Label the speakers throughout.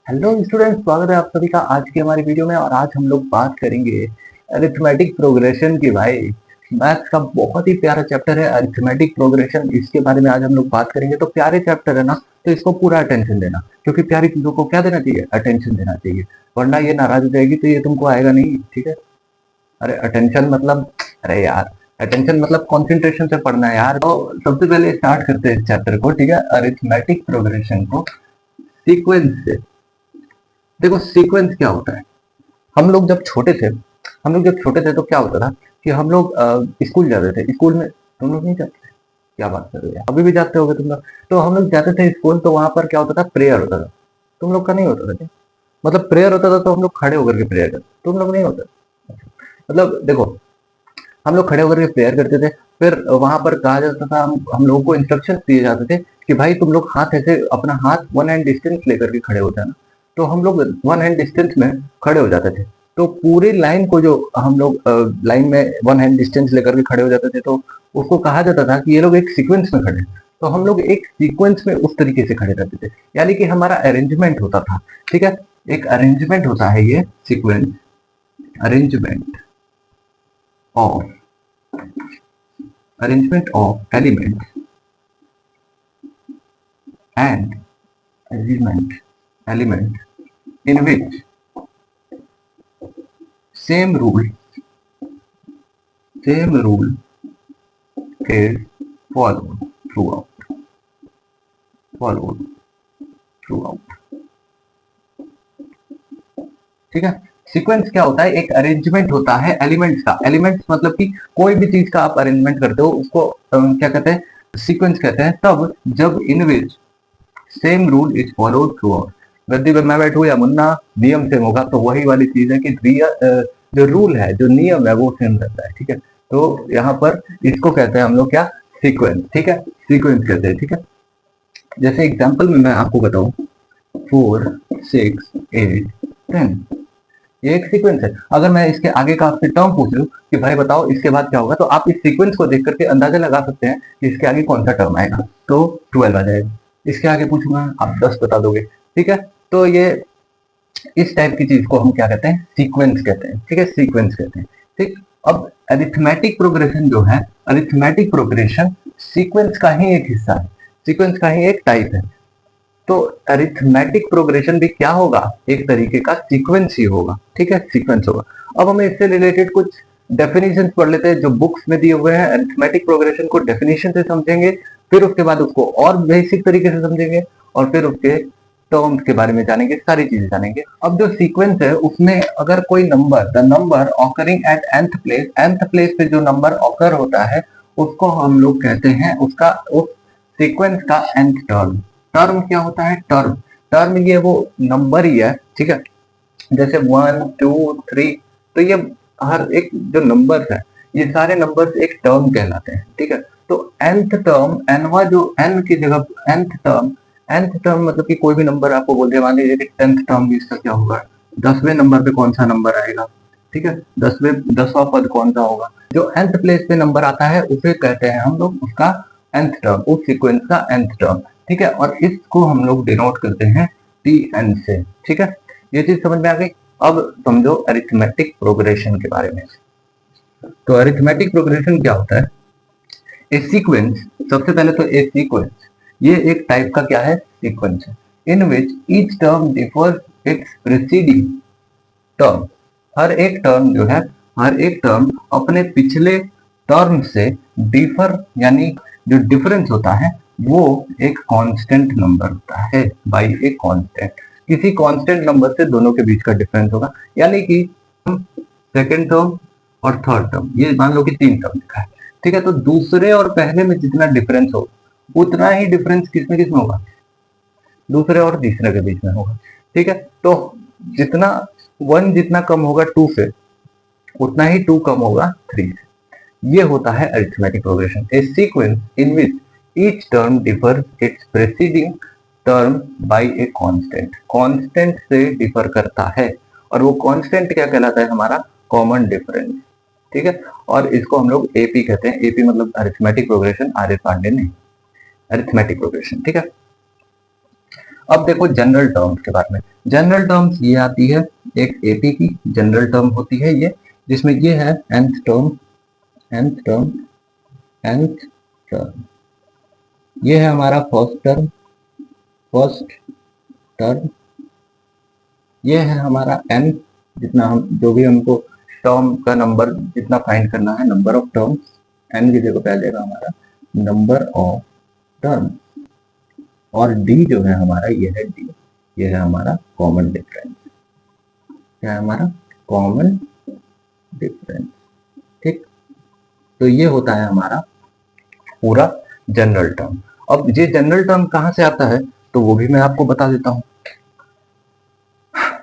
Speaker 1: Hello students, स्वागत है आप सभी का आज की हमारी वीडियो में। और आज हम लोग बात करेंगे अरिथमेटिक प्रोग्रेशन की। भाई, मैथ्स का बहुत ही प्यारा चैप्टर है अरिथमेटिक प्रोग्रेशन। इसके बारे में आज हम लोग बात करेंगे। तो प्यारे चैप्टर है ना, तो इसको पूरा अटेंशन देना, क्योंकि प्यारी चीजों को क्या देना चाहिए, अटेंशन देना चाहिए। वरना ये नाराज हो जाएगी तो ये तुमको आएगा नहीं, ठीक है। अरे अटेंशन मतलब, अरे यार, अटेंशन मतलब कॉन्सेंट्रेशन से पढ़ना है यार। तो सबसे पहले स्टार्ट करते हैं इस चैप्टर को, ठीक है, अरिथमेटिक प्रोग्रेशन को सीक्वेंस से। देखो सीक्वेंस क्या होता है। हम लोग जब छोटे थे हम लोग जब छोटे थे तो क्या होता था कि हम लोग स्कूल जाते थे। स्कूल में तुम लोग नहीं जाते थे? क्या बात कर रहे हो यार, अभी भी जाते होगे तुम लोग। तो हम लोग जाते थे स्कूल, तो वहां पर क्या होता था, प्रेयर होता था। तुम लोग का नहीं होता था क्या? मतलब प्रेयर होता था तो हम लोग खड़े होकर के प्रेयर करते, तुम लोग नहीं होता? मतलब देखो, हम लोग खड़े होकर के प्रेयर करते थे। फिर वहां पर कहा जाता था, हम लोगों को इंस्ट्रक्शन दिए जाते थे कि भाई तुम लोग हाथ ऐसे, अपना हाथ वन हैंड डिस्टेंस लेकर के खड़े हो जाना। तो हम लोग वन हैंड डिस्टेंस में खड़े हो जाते थे। तो पूरी लाइन को जो हम लोग लाइन में वन हैंड डिस्टेंस लेकर के खड़े हो जाते थे, तो उसको कहा जाता था कि ये लोग एक सीक्वेंस में खड़े हैं। तो हम लोग एक सीक्वेंस में उस तरीके से खड़े रहते थे, यानी कि हमारा अरेंजमेंट होता था, ठीक है। एक अरेंजमेंट होता है ये sequence, arrangement of arrangement of elements and element in which same rule is followed throughout followed throughout ठीक है। सीक्वेंस क्या होता है, एक अरेंजमेंट होता है एलिमेंट्स का। एलिमेंट्स मतलब कि कोई भी चीज का आप अरेंजमेंट करते हो उसको क्या कहते हैं, सीक्वेंस कहते हैं। तब जब in which same rule is followed throughout, गद्दी पे मैं बैठू या मुन्ना नियम सेम होगा, तो वही वाली चीज है कि जो रूल है, जो नियम है, वो सेम रहता है, ठीक है। तो यहाँ पर इसको कहते हैं हम लोग क्या, सीक्वेंस, ठीक है, सीक्वेंस कहते हैं, ठीक है। जैसे एग्जाम्पल में मैं आपको बताऊं, 4 6 8 10, ये एक सीक्वेंस है। अगर मैं इसके आगे का आपसे टर्म पूछ लूं कि भाई बताओ इसके बाद क्या होगा, तो आप इस सीक्वेंस को देख करके अंदाजा लगा सकते हैं कि इसके आगे कौन सा टर्म आएगा। तो 12 आ जाएगा। इसके आगे पूछूंगा, आप 10 बता दोगे, ठीक है। तो ये इस टाइप की चीज को हम क्या कहते हैं, सीक्वेंस कहते हैं, ठीक है, सीक्वेंस कहते हैं, ठीक। अब अरिथमेटिक प्रोग्रेशन जो है, अरिथमेटिक प्रोग्रेशन सीक्वेंस का ही एक हिस्सा है, सीक्वेंस का ही एक टाइप है। तो अरिथमेटिक प्रोग्रेशन भी क्या होगा, एक तरीके का सीक्वेंस ही होगा, ठीक है, सीक्वेंस होगा। अब हम इससे रिलेटेड कुछ डेफिनेशन पढ़ लेते हैं जो बुक्स में दिए हुए हैं। अरिथमेटिक प्रोग्रेशन को डेफिनेशन से समझेंगे, फिर उसके बाद उसको और बेसिक तरीके से समझेंगे, और फिर उसके टर्म्स के बारे में जानेंगे, सारी चीजें जानेंगे। अब जो सीक्वेंस है उसमें अगर कोई number, the number occurring at nth place पे जो नंबर ऑकर होता है उसको हम लोग कहते हैं, उसका उस सीक्वेंस का nth टर्म। टर्म क्या होता है, टर्म, टर्म ये वो नंबर ही है, ठीक है। जैसे 1 2 3, तो ये हर एक जो नंबर है, ये सारे नंबर्स एक टर्म कहलाते हैं, ठीक है। तो nth टर्म, nवा जो n की जगह nth टर्म मतलब कि कोई भी नंबर आपको बोल दिया, मान लीजिए कि 10th टर्म भी इसका क्या होगा, 10वें नंबर पे कौन सा नंबर आएगा, ठीक है, 10वां पद कौन सा होगा। जो nth प्लेस पे नंबर आता है उसे कहते हैं हम लोग उसका nth टर्म, उस सीक्वेंस का nth टर्म, ठीक है। और इसको हम लोग डिनोट करते हैं Tn से, ठीक है। ये चीज समझ में आ गई। अब समझो अरिथमेटिक प्रोग्रेशन के बारे में। तो अरिथमेटिक प्रोग्रेशन क्या होता है, ए सीक्वेंस, सबसे पहले तो ए सीक्वेंस, ये एक टाइप का क्या है, सीक्वेंस है, in which each term differs its preceding term. हर एक टर्म जो है, हर एक टर्म अपने पिछले टर्म से डिफर, यानी जो डिफरेंस होता है वो एक कांस्टेंट नंबर होता है, बाय ए कांस्टेंट। किसी कांस्टेंट नंबर से दोनों के बीच का डिफरेंस होगा, यानी कि सेकंड टर्म और थर्ड टर्म, ये मान लो कि 3 टर्म लिखा है, ठीक है। तो दूसरे और पहले में जितना डिफरेंस हो उतना ही डिफरेंस किसमें किसमें होगा, दूसरे और तीसरे के बीच में होगा, ठीक है। तो जितना 1 जितना कम होगा 2 से, उतना ही 2 कम होगा 3 से। ये होता है arithmetic progression, A sequence in which each term differs its preceding term by a constant, constant से डिफर करता है, और वो कांस्टेंट क्या कहलाता है, हमारा कॉमन डिफरेंस, ठीक है। और इसको हम लोग एपी कहते हैं, एपी मतलब arithmetic progression, R S Pandey ने, अरिथमेटिक प्रोग्रेशन, ठीक है। अब देखो जनरल टर्म्स के बारे में। जनरल टर्म्स ये आती है एक एपी की जनरल टर्म होती है ये, जिसमें ये है nth term, nth term, nth term, ये है हमारा फर्स्ट टर्म, फर्स्ट टर्म, ये है हमारा n, जितना हम जो भी हमको टर्म का नंबर जितना फाइंड करना है, नंबर ऑफ टर्म्स, n की जगह पे आ जाएगा हमारा नंबर ऑफ टर्म, और d जो है हमारा ये है d, ये है हमारा कॉमन डिफरेंस, क्या है हमारा कॉमन डिफरेंस। ठीक, तो ये होता है हमारा पूरा जनरल टर्म। अब ये जनरल टर्म कहां से आता है तो वो भी मैं आपको बता देता हूं।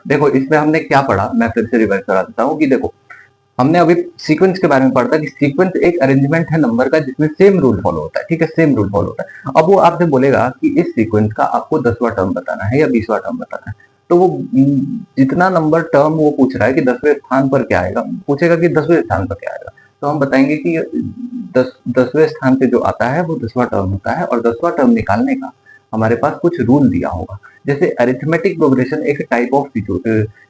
Speaker 1: देखो इसमें हमने क्या पढ़ा, मैं फिर से रिवाइज करा देता हूँ कि देखो हमने अभी सीक्वेंस के बारे में पढ़ा था कि सीक्वेंस एक अरेंजमेंट है नंबर का जिसमें सेम रूल फॉलो होता है। ठीक है, सेम रूल फॉलो होता है। अब वो आपसे बोलेगा कि इस सीक्वेंस का आपको 10वां टर्म बताना है या 20वां टर्म बताना है, तो वो जितना नंबर टर्म वो पूछ रहा है कि 10वें स्थान पर क्या आएगा, पूछेगा कि 10वें स्थान पर क्या आएगा, तो हम बताएंगे कि 10वें स्थान पे जो आता है वो 10वां टर्म होता है, और 10वां टर्म निकालने का हमारे पास कुछ रूल दिया होगा। जैसे अरिथमेटिक प्रोग्रेशन एक टाइप ऑफ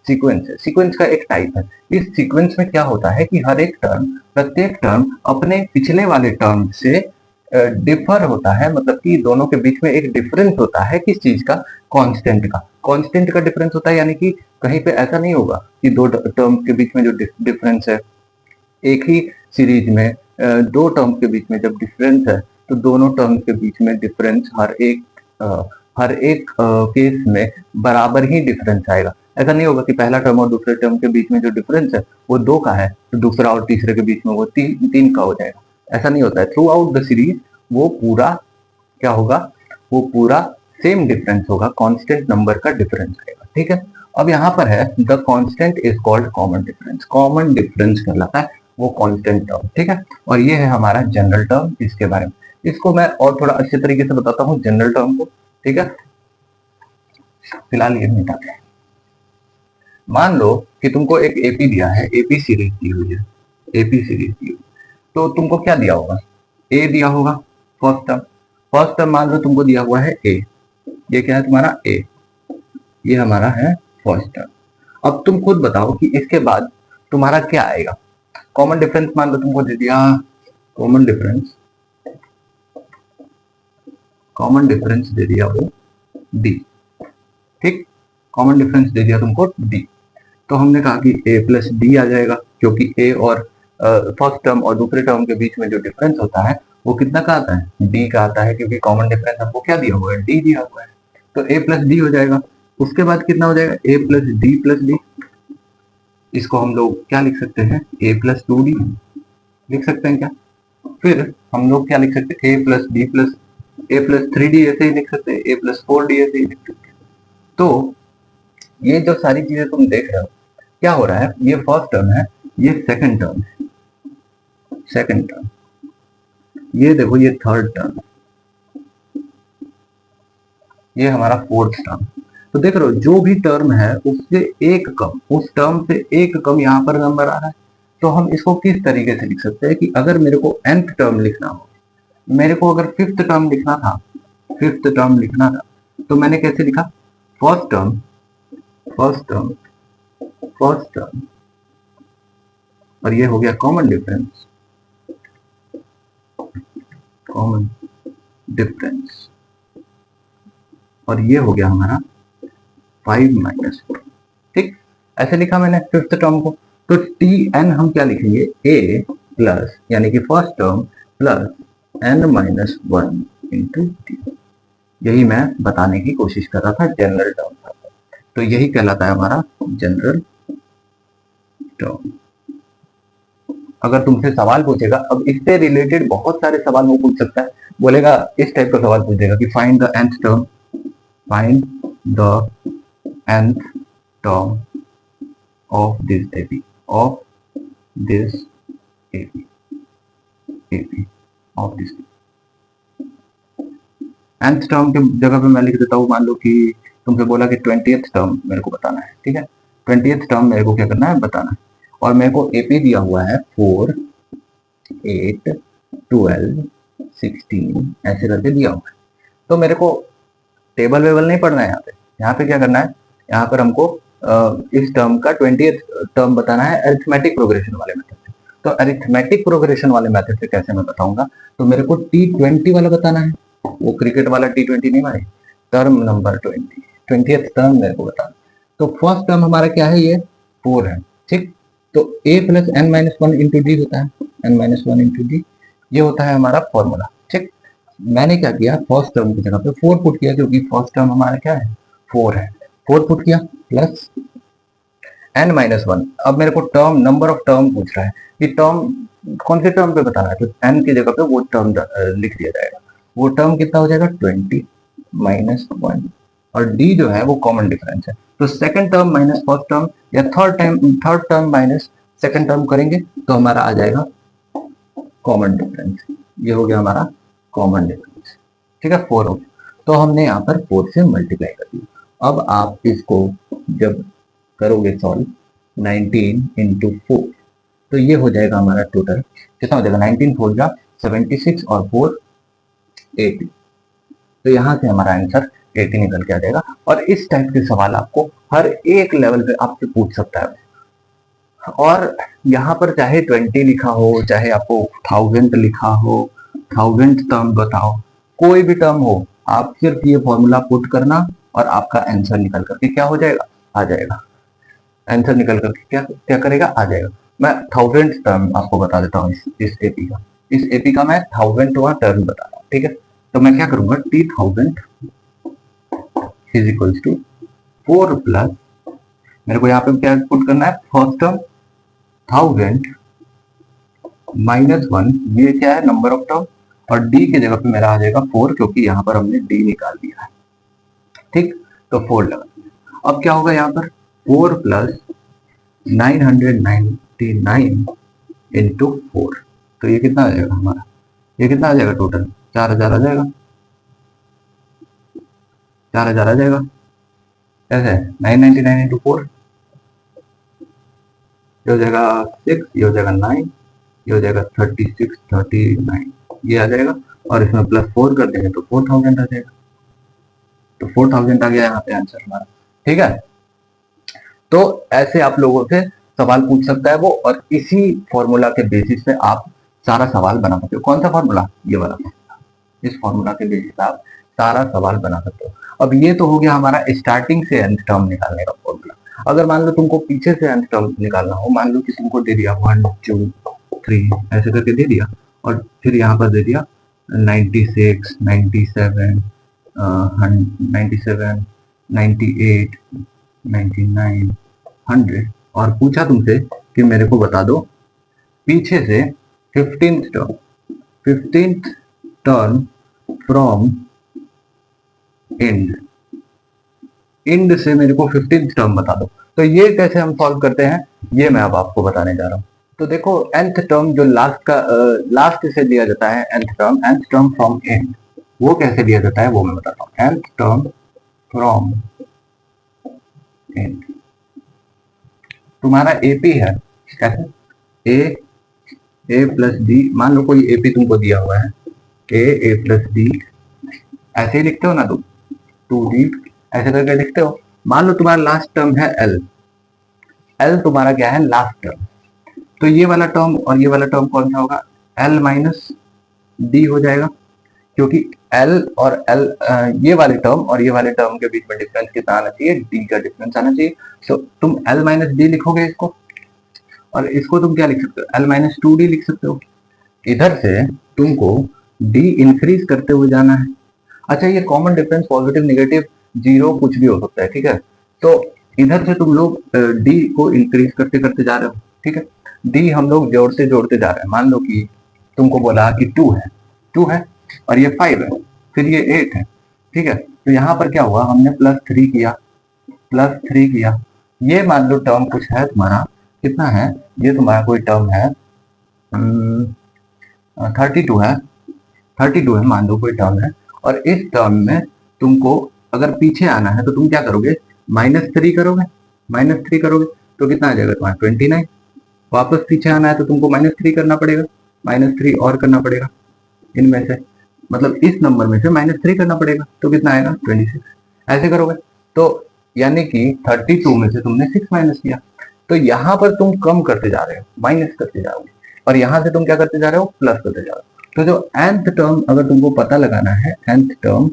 Speaker 1: सीक्वेंस है, सीक्वेंस का एक टाइप है। इस सीक्वेंस में क्या होता है कि हर एक टर्म, प्रत्येक टर्म अपने पिछले वाले टर्म से डिफर होता है, मतलब कि दोनों के बीच में एक डिफरेंस होता है। किस चीज का, कांस्टेंट का, कांस्टेंट का डिफरेंस होता है। यानी कि कहीं पे ऐसा नहीं होगा कि दो टर्म्स के बीच में जो डिफरेंस है, एक ही सीरीज में दो टर्म्स के बीच में जब डिफरेंस है तो दोनों टर्म्स के बीच में डिफरेंस हर एक केस में बराबर ही डिफरेंस आएगा। ऐसा नहीं होगा कि पहला टर्म और दूसरे टर्म के बीच में जो डिफरेंस है वो 2 का है तो दूसरा और तीसरे के बीच में वो 3 का हो जाएगा। ऐसा नहीं होता है। थ्रू आउट द सीरीज वो पूरा क्या होगा, वो पूरा सेम डिफरेंस होगा, कांस्टेंट नंबर का डिफरेंस आएगा। ठीक है, अब यहाँ पर है the constant is called common difference, common difference कहलाता है वो कांस्टेंट टर्म। ठीक है, और ये है हमारा जनरल टर्म। इसके बारे में इसको मैं और थोड़ा अच्छे तरीके से बताता हूँ जनरल टर्म को। ठीक है, फिलहाल ये मिटाते हैं। मान लो कि तुमको एक एपी दिया है, एपी सीरीज दी हुई है, एपी सीरीज दी हुई, तो तुमको क्या दिया होगा, ए दिया होगा फर्स्ट टर्म। फर्स्ट टर्म मान लो तुमको दिया हुआ है ए, ये क्या है तुम्हारा ए, ये हमारा है फर्स्ट टर्म। अब तुम खुद बताओ कि इसके बाद तुम्हारा क्या आएगा। कॉमन डिफरेंस मान लो तुमको दे दिया, कॉमन डिफरेंस, कॉमन डिफरेंस दे दिया वो डी। ठीक, कॉमन डिफरेंस दे दिया तुमको डी, तो हमने कहा कि ए प्लस डी आ जाएगा, क्योंकि ए और फर्स्ट टर्म और दूसरे टर्म के बीच में जो डिफरेंस होता है वो कितना का आता है, डी का आता है, क्योंकि कॉमन डिफरेंस हमको क्या दिया हुआ है, डी दिया हुआ है, तो ए प्लस डी हो जाएगा। उसके बाद कितना हो जाएगा, ए प्लस डी, इसको हम लोग क्या लिख सकते हैं, ए प्लस 2d लिख सकते हैं क्या। फिर हम लोग क्या लिख सकते हैं, ए प्लस डी प्लस ए प्लस 3d ऐसे ही लिख सकते हैं, ए प्लस 4d ऐसे ही लिख सकते हैं। तो ये जो सारी चीजें तुम देख रहे हो क्या हो रहा है, ये फर्स्ट टर्म है, ये सेकंड टर्म है, सेकंड टर्म, ये देखो ये थर्ड टर्म, ये हमारा फोर्थ टर्म। तो देख रहे हो जो भी टर्म है उससे एक कम, उस टर्म से एक कम यहाँ पर नंबर आ रहा है। तो हम इसको किस तरीके से लिख सकते हैं कि अगर मेरे को nth टर्म लिखना हो, मेरे को अगर फिफ्थ टर्म लिखना था, फिफ्थ टर्म लिखना था, तो मैंने कैसे लिखा, first term, first term, first term, और ये हो गया कॉमन डिफरेंस, कॉमन डिफरेंस, और ये हो गया हमारा 5 माइनस 4। ठीक, ऐसे लिखा मैंने फिफ्थ टर्म को। तो टी एन हम क्या लिखेंगे, ए प्लस यानी कि first term plus n minus 1 into T. यही मैं बताने की कोशिश कर रहा था जनरल टर्म था, तो यही कहलाता है हमारा जनरल टर्म। अगर तुमसे सवाल पूछेगा, अब इससे रिलेटेड बहुत सारे सवाल वो पूछ सकता है, बोलेगा इस टाइप का सवाल पूछ देगा कि find the nth term, find the nth term of this AP, of this AP, AP of this nth term के जगह पे मैं लिख देता हूँ, मान लो कि तुमसे बोला कि 20th टर्म मेरे को बताना है। ठीक है, 20th टर्म मेरे को क्या करना है, बताना है, और मेरे को एपी दिया हुआ है 4, 8, 12, 16 ऐसे करके दिया हुआ है। तो मेरे को टेबल वेबल नहीं पढ़ना है यहाँ पे क्या करना है, यहाँ पर हमको इस टर्म का 20th टर्म बताना है अरिथमेटिक प्रोग्रेशन वाले मेथड से। तो अरिथमेटिक प्रोग्रेशन वाले मेथड से कैसे मैं बताऊंगा, तो मेरे को T20 वाला बताना है, वो क्रिकेट वाला T20 नहीं भाई, टर्म नंबर 20th टर्म मेरे को बताना। तो फर्स्ट टर्म हमारा क्या है, ये 4 है, ठीक। तो a plus n minus one into D होता है, n minus one into D, ये होता है हमारा फॉर्मूला, ठीक। मैंने क्या किया, फर्स्ट टर्म की जगह पे 4 पुट किया, क्योंकि फर्स्ट टर्म हमारा क्या है, 4 है, 4 पुट किया प्लस n माइनस वन। अब मेरे को टर्म नंबर ऑफ टर्म पूछ रहा है कि टर्म कौन से टर्म पे बताना है, तो n की जगह पे वो टर्म लिख दिया जाएगा। वो टर्म कितना हो जाएगा, 20 माइनस वन, और d जो है वो कॉमन डिफरेंस है। तो second term minus first term या third term minus second term करेंगे तो हमारा आ जाएगा कॉमन डिफरेंस। ये हो गया हमारा कॉमन डिफरेंस, ठीक है, 4 हो गया। तो हमने यहाँ पर 4 से मल्टीप्लाई कर दिया। अब आप इसको जब करोगे सॉल्व 19 इंटू 4, तो ये हो जाएगा हमारा टोटल कितना हो जाएगा, 19 4 जा 76 और 4 80। तो यहाँ से हमारा आंसर 80 निकल के आ जाएगा। और इस टाइप के सवाल आपको हर एक लेवल पे आपसे पूछ सकता है। और यहाँ पर चाहे 20 लिखा हो, चाहे आपको 1000 लिखा हो, 1000 टर्म बताओ, कोई भी टर्म हो, आप सिर्फ ये फॉर्मूला पुट करना और आपका आंसर निकल करके क्या हो जाएगा, आ जाएगा। आंसर निकल करके क्या क्या करेगा, आ जाएगा। मैं 1000 टर्म आपको बता देता हूँ इस एपी का मैं 1000वां टर्म बता रहा हूँ, ठीक है। तो मैं क्या करूंगा, T1000 is equals to 4 plus, मेरे को यहाँ पे क्या पुट करना है, फर्स्ट टर्म 1000 माइनस 1, ये क्या है, नंबर ऑफ टर्म, और d की जगह पे मेरा आ जाएगा 4, क्योंकि यहाँ पर हमने d निकाल दिया है, ठीक। तो 4 लगा। अब क्या होगा यहाँ पर, 4 प्लस 999 इंटू 4, तो ये कितना आ जाएगा हमारा, ये कितना आ जाएगा टोटल, 4000 आ जाएगा, 4000 आ जाएगा। कैसे, 999 इंटू 4, ये हो जाएगा 6, ये हो जाएगा 9, ये हो जाएगा 36 39, ये आ जाएगा, और इसमें प्लस 4 कर देंगे तो 4000 आ जाएगा। तो 4000 आ गया यहाँ पे आंसर हमारा, ठीक है। तो ऐसे आप लोगों से सवाल पूछ सकता है वो, और इसी फॉर्मूला के बेसिस पे आप सारा सवाल बना सकते हो। कौन सा फॉर्मूला, ये वाला फॉर्मूला, इस फॉर्मूला के बेसिस पे आप सारा सवाल बना सकते हो। अब ये तो हो गया हमारा स्टार्टिंग से एंड टर्म निकालने का फॉर्मूला। अगर मान लो तुमको पीछे से एंड टर्म निकालना हो, मान लो कि तुमको दे दिया 1 2 3 ऐसे करके दे दिया, और फिर यहाँ पर दे दिया 96 97 97 98 99 100, और पूछा तुमसे कि मेरे को बता दो पीछे से 15th टर्म फ्रॉम एंड से मेरे को 15th टर्म बता दो। तो ये कैसे हम सॉल्व करते हैं, ये मैं अब आपको बताने जा रहा हूँ। तो देखो nth टर्म जो लास्ट से दिया जाता है, nth टर्म फ्रॉम एंड, वो कैसे दिया जाता है वो मैं बताता हूँ। nth टर्म फ्रॉम एंड तुम्हारा एपी है, कैसे, ए प्लस डी, मान लो कोई एपी तुमको दिया हुआ है, ए प्लस डी, ऐसे ही लिखते हो ना तुम, 2d ऐसे करके लिखते हो। मान लो तुम्हारा लास्ट टर्म है एल तुम्हारा क्या है, लास्ट टर्म, तो ये वाला टर्म और ये वाला टर्म कौन सा होगा, एल माइनस डी हो जाएगा, क्योंकि एल और एल ये वाले टर्म और ये वाले टर्म के बीच में डिफरेंस कितना आना चाहिए, डी का डिफरेंस आना चाहिए। तो तुम एल माइनस डी लिखोगे इसको, और इसको तुम क्या लिख सकते हो, एल माइनस 2d लिख सकते हो। इधर से तुमको डी इंक्रीज करते हुए जाना है। अच्छा, ये common difference positive negative zero कुछ भी हो सकता है, ठीक है। तो इधर से तुम लोग डी को इंक्रीज करते करते जा रहे हो, ठीक है। डी हम लोग जोड़ते जोड़ते जा रहे हैं। मान लो कि तुमको बोला कि 2 है और ये 5 है, फिर ये 8 है, ठीक है। तो यहाँ पर क्या हुआ, हमने प्लस 3 किया। ये मान लो टर्म कुछ है तुम्हारा, कितना है, ये तुम्हारा कोई टर्म है 32 है, मान लो कोई टर्म है। और इस टर्म में तुमको अगर पीछे आना है तो तुम क्या करोगे, -3 करोगे तो कितना आ जाएगा तुम्हारा 29। वापस पीछे आना है तो तुमको -3 करना पड़ेगा, -3 और करना पड़ेगा इनमें से, मतलब इस नंबर में से -3 करना पड़ेगा, तो कितना आएगा 26। ऐसे करोगे तो यानी कि 32 में से तुमने 6 माइनस किया, तो यहां पर तुम कम करते जा रहे हो, माइनस करते जाओगे, और यहां से तुम क्या करते जा रहे हो, प्लस करते जा रहे हो। तो जो nth टर्म अगर तुमको पता लगाना है, nth टर्म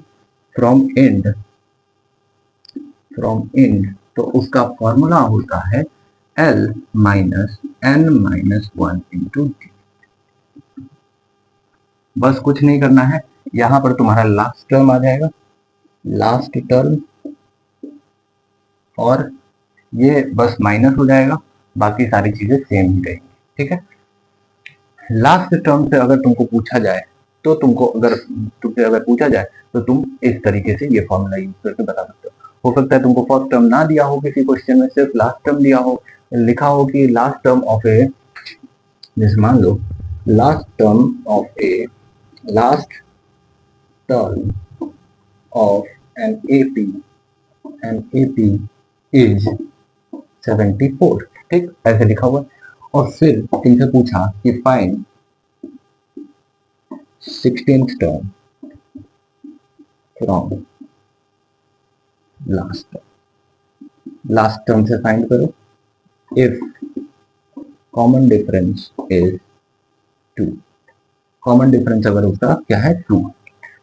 Speaker 1: फ्रॉम एंड, तो उसका फॉर्मूला होता है L minus n minus 1 into D. बस कुछ नहीं करना है, यहां पर तुम्हारा लास्ट टर्म आ जाएगा, लास्ट टर्म, और ये बस माइनस हो जाएगा, बाकी सारी चीजें सेम ही रहेंगी। ठीक है, लास्ट टर्म से अगर तुमको पूछा जाए तो तुमसे अगर पूछा जाए तो तुम इस तरीके से ये फॉर्मूला यूज करके बता सकते हो सकता है तुमको फर्स्ट टर्म ना दिया हो किसी क्वेश्चन में, सिर्फ लास्ट टर्म दिया हो, लिखा हो कि लास्ट टर्म ऑफ ए, जैसे मान लो last term of an AP is 74, ठीक, ऐसे लिखा हुआ। और फिर तुमसे पूछा कि find 16th term from last term से फाइंड करो if common difference is 2, common difference अगर उसका क्या है 2,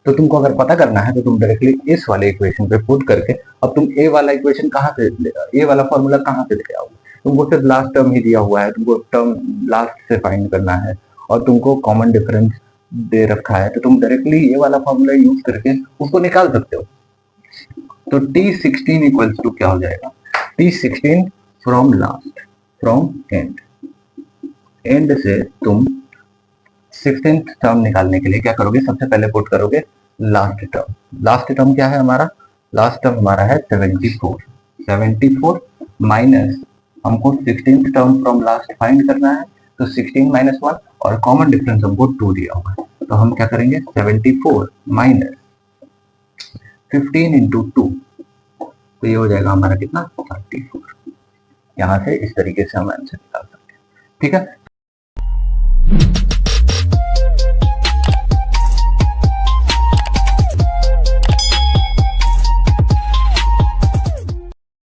Speaker 1: तो तुमको अगर पता करना है तो तुम डायरेक्टली इस वाले इक्वेशन पे पुट करके, अब तुम ए वाला इक्वेशन कहाँ से, ए वाला फॉर्मूला कहाँ से लेके आओगे, तुमको सिर्फ लास्ट टर्म ही दिया हुआ है, तुमको टर्म लास्ट से फाइंड करना है और तुमको कॉमन डिफरेंस दे रखा है, तो तुम डायरेक्टली ये वाला फॉर्मूला यूज करके उसको निकाल सकते हो। तो T16 इक्वल्स टू क्या हो जाएगा, T16 फ्रॉम एंड से तुम 16th टर्म निकालने के लिए क्या करोगे, सबसे पहले पुट करोगे लास्ट टर्म। लास्ट टर्म क्या है हमारा, लास्ट टर्म हमारा है 74 माइनस, हमको 16th term from last find करना है, तो 16 माइनस 1, और कॉमन डिफरेंस हमको 2 दिया हुआ है, तो हम क्या करेंगे 74 माइनस 15 इंटू 2, तो ये हो जाएगा हमारा कितना 34। यहां से इस तरीके से हम आंसर निकाल सकते हैं। ठीक है।